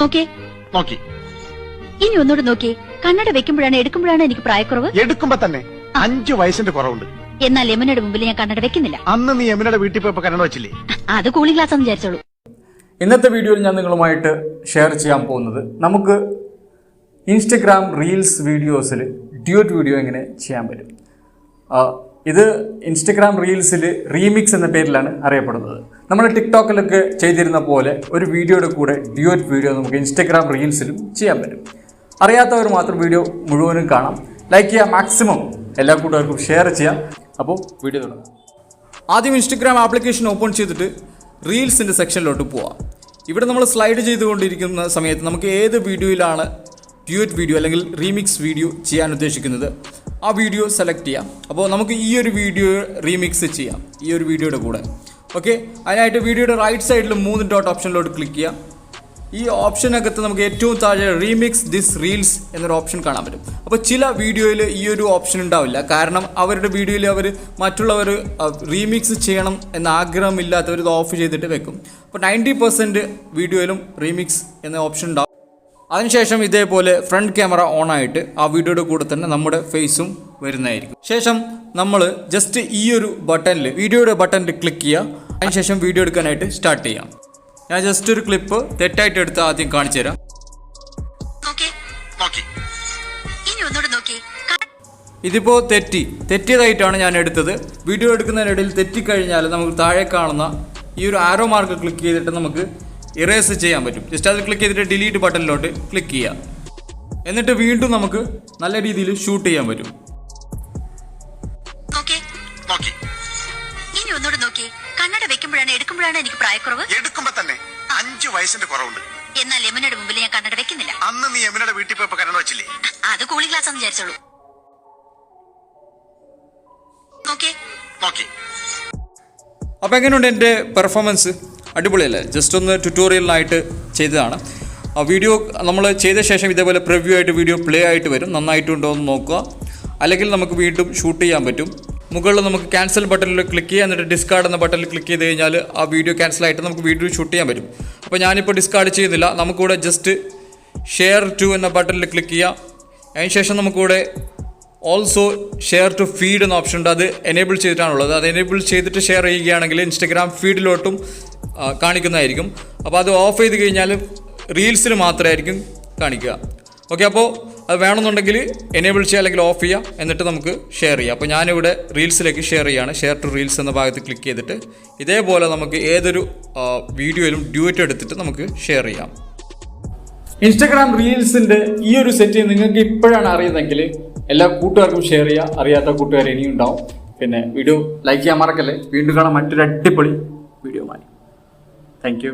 നോക്കിയേ. നോക്കി. ഇനി ഒന്നുകൂടെ നോക്കിയേ. കണ്ണട വെക്കുമ്പോഴാണ് എടുക്കുമ്പോഴാണ് എനിക്ക് പ്രായക്കുറവ്? എടുക്കുമ്പോ തന്നെ 5 വയസ്സിന്റെ കുറവുണ്ട്. എന്നാൽ യമുനയുടെ മുമ്പിൽ ഞാൻ കണ്ണട വെക്കുന്നില്ല. അന്ന് നീ യമുനയുടെ വീട്ടിൽ പോയപ്പോ കണ്ണട വെച്ചില്ലേ? അത് കൂളിംഗ് ഗ്ലാസ് എന്ന് വിചാരിച്ചോളൂ. ഇന്നത്തെ വീഡിയോയിൽ ഞാൻ നിങ്ങളുമായിട്ട് ഷെയർ ചെയ്യാൻ പോകുന്നത് നമുക്ക് ഇൻസ്റ്റഗ്രാം റീൽസ് വീഡിയോസിൽ ഡ്യൂറ്റ് വീഡിയോ എങ്ങനെ ചെയ്യാൻ പറ്റും. ഇത് ഇൻസ്റ്റഗ്രാം റീൽസിൽ റീമിക്സ് എന്ന പേരിലാണ് അറിയപ്പെടുന്നത്. നമ്മൾ ടിക്ടോക്കിലൊക്കെ ചെയ്തിരുന്ന പോലെ ഒരു വീഡിയോയുടെ കൂടെ ഡ്യൂറ്റ് വീഡിയോ നമുക്ക് ഇൻസ്റ്റഗ്രാം റീൽസിലും ചെയ്യാൻ പറ്റും. അറിയാത്തവർ മാത്രം വീഡിയോ മുഴുവനും കാണാം, ലൈക്ക് ചെയ്യുക, മാക്സിമം എല്ലാ കൂട്ടുകാർക്കും ഷെയർ ചെയ്യാം. അപ്പോൾ വീഡിയോ തുടങ്ങാം. ആദ്യം ഇൻസ്റ്റഗ്രാം ആപ്ലിക്കേഷൻ ഓപ്പൺ ചെയ്തിട്ട് റീൽസിൻ്റെ സെക്ഷനിലോട്ട് പോവാം. ഇവിടെ നമ്മൾ സ്ലൈഡ് ചെയ്തുകൊണ്ടിരിക്കുന്ന സമയത്ത് നമുക്ക് ഏത് വീഡിയോയിലാണ് ഡ്യൂറ്റ് വീഡിയോ അല്ലെങ്കിൽ റീമിക്സ് വീഡിയോ ചെയ്യാൻ ഉദ്ദേശിക്കുന്നത് ആ വീഡിയോ സെലക്ട് ചെയ്യാം. അപ്പോൾ നമുക്ക് ഈ ഒരു വീഡിയോ റീമിക്സ് ചെയ്യാം ഈ ഒരു വീഡിയോയുടെ കൂടെ. ഓക്കെ, അതിനായിട്ട് വീഡിയോയുടെ റൈറ്റ് സൈഡിൽ 3 ഡോട്ട് ഓപ്ഷനിലോട്ട് ക്ലിക്ക് ചെയ്യാം. ഈ ഓപ്ഷനകത്ത് നമുക്ക് ഏറ്റവും താഴെ റീമിക്സ് ദിസ് റീൽസ് എന്നൊരു ഓപ്ഷൻ കാണാൻ പറ്റും. അപ്പോൾ ചില വീഡിയോയിൽ ഈ ഒരു ഓപ്ഷൻ ഉണ്ടാവില്ല, കാരണം അവരുടെ വീഡിയോയിൽ അവർ മറ്റുള്ളവർ റീമിക്സ് ചെയ്യണം എന്ന ആഗ്രഹമില്ലാത്തവർ ഇത് ഓഫ് ചെയ്തിട്ട് വെക്കും. അപ്പോൾ 90% വീഡിയോയിലും റീമിക്സ് എന്ന ഓപ്ഷൻ ഉണ്ടാവും. അതിനുശേഷം ഇതേപോലെ ഫ്രണ്ട് ക്യാമറ ഓൺ ആയിട്ട് ആ വീഡിയോയുടെ കൂടെ തന്നെ നമ്മുടെ ഫേസും വരുന്നതായിരിക്കും. ശേഷം നമ്മൾ ജസ്റ്റ് ഈ ഒരു ബട്ടണിൽ വീഡിയോയുടെ ബട്ടണിൽ ക്ലിക്ക് ചെയ്യുക. അതിനുശേഷം വീഡിയോ എടുക്കാനായിട്ട് സ്റ്റാർട്ട് ചെയ്യാം. ഞാൻ ജസ്റ്റ് ഒരു ക്ലിപ്പ് തെറ്റായിട്ട് എടുത്ത് ആദ്യം കാണിച്ചു തരാം. ഇതിപ്പോൾ തെറ്റിയതായിട്ടാണ് ഞാൻ എടുത്തത്. വീഡിയോ എടുക്കുന്നതിനിടയിൽ തെറ്റിക്കഴിഞ്ഞാൽ നമുക്ക് താഴെ കാണുന്ന ഈ ഒരു ആരോ മാർക്ക് ക്ലിക്ക് ചെയ്തിട്ട് നമുക്ക് ഇറേസ് ചെയ്യാൻ പറ്റും. ജസ്റ്റ് അത് ക്ലിക്ക് ചെയ്തിട്ട് ഡിലീറ്റ് ബട്ടണിലോട്ട് ക്ലിക്ക് ചെയ്യാം. എന്നിട്ട് വീണ്ടും നമുക്ക് നല്ല രീതിയിൽ ഷൂട്ട് ചെയ്യാൻ പറ്റും. കണ്ണട വെക്കുമ്പോഴാണ് എടുക്കുമ്പോഴാണ് എനിക്ക് പ്രായക്കുറവ്? എടുക്കുമ്പോ തന്നെ 5 വയസ്സിന്റെ കുറവുണ്ട്. എന്നാൽ യമുനയുടെ മുമ്പിൽ ഞാൻ കണ്ണട വെക്കുന്നില്ല. അന്ന് നീ യമുനയുടെ വീട്ടിൽ പോയപ്പോ കണ്ണട വെച്ചില്ലേ? അത് കൂളിംഗ് ഗ്ലാസ് എന്ന് വിചാരിച്ചോളൂ. നോക്കി. അപ്പോൾ എങ്ങനെയുണ്ട് എൻ്റെ പെർഫോമൻസ്? അടിപൊളിയല്ലേ? ജസ്റ്റ് ഒന്ന് ട്യൂട്ടോറിയലിനായിട്ട് ചെയ്തതാണ്. ആ വീഡിയോ നമ്മൾ ചെയ്ത ശേഷം ഇതേപോലെ പ്രിവ്യൂ ആയിട്ട് വീഡിയോ പ്ലേ ആയിട്ട് വരും. നന്നായിട്ടുണ്ടോ എന്ന് നോക്കുക. അല്ലെങ്കിൽ നമുക്ക് വീണ്ടും ഷൂട്ട് ചെയ്യാൻ പറ്റും. മുകളിൽ നമുക്ക് ക്യാൻസൽ ബട്ടണിൽ ക്ലിക്ക് ചെയ്യുക, എന്നിട്ട് ഡിസ്കാർഡ് എന്ന ബട്ടണിൽ ക്ലിക്ക് ചെയ്ത് കഴിഞ്ഞാൽ ആ വീഡിയോ ക്യാൻസൽ ആയിട്ട് നമുക്ക് വീഡിയോ ഷൂട്ട് ചെയ്യാൻ പറ്റും. അപ്പോൾ ഞാനിപ്പോൾ ഡിസ്കാർഡ് ചെയ്യുന്നില്ല. നമുക്കിവിടെ ജസ്റ്റ് ഷെയർ ടു എന്ന ബട്ടണിൽ ക്ലിക്ക് ചെയ്യാം. അതിനുശേഷം നമുക്കിവിടെ ഓൾസോ ഷെയർ ടു ഫീഡ് എന്ന ഓപ്ഷൻ ഉണ്ട്. അത് എനേബിൾ ചെയ്തിട്ടാണുള്ളത്. അത് എനേബിൾ ചെയ്തിട്ട് ഷെയർ ചെയ്യുകയാണെങ്കിൽ ഇൻസ്റ്റഗ്രാം ഫീഡിലോട്ടും കാണിക്കുന്നതായിരിക്കും. അപ്പോൾ അത് ഓഫ് ചെയ്ത് കഴിഞ്ഞാൽ റീൽസിൽ മാത്രമായിരിക്കും കാണിക്കുക. ഓക്കെ, അപ്പോൾ അത് വേണമെന്നുണ്ടെങ്കിൽ എനേബിൾ ചെയ്യുക അല്ലെങ്കിൽ ഓഫ് ചെയ്യുക, എന്നിട്ട് നമുക്ക് ഷെയർ ചെയ്യാം. അപ്പോൾ ഞാനിവിടെ റീൽസിലേക്ക് ഷെയർ ചെയ്യുകയാണ്. ഷെയർ ടു റീൽസ് എന്ന ഭാഗത്ത് ക്ലിക്ക് ചെയ്തിട്ട് ഇതേപോലെ നമുക്ക് ഏതൊരു വീഡിയോയിലും ഡ്യൂറ്റ് എടുത്തിട്ട് നമുക്ക് ഷെയർ ചെയ്യാം. ഇൻസ്റ്റഗ്രാം റീൽസിൻ്റെ ഈ ഒരു സെറ്റ് നിങ്ങൾക്ക് ഇപ്പോഴാണ് അറിയുന്നതെങ്കിൽ എല്ലാ കൂട്ടുകാർക്കും ഷെയർ ചെയ്യുക. അറിയാത്ത കൂട്ടുകാർ ഇനിയും ഉണ്ടാവും. പിന്നെ വീഡിയോ ലൈക്ക് ചെയ്യാൻ മറക്കല്ലേ. വീണ്ടും കാണാം മറ്റൊരു അടിപൊളി വീഡിയോയുമായി. Thank you.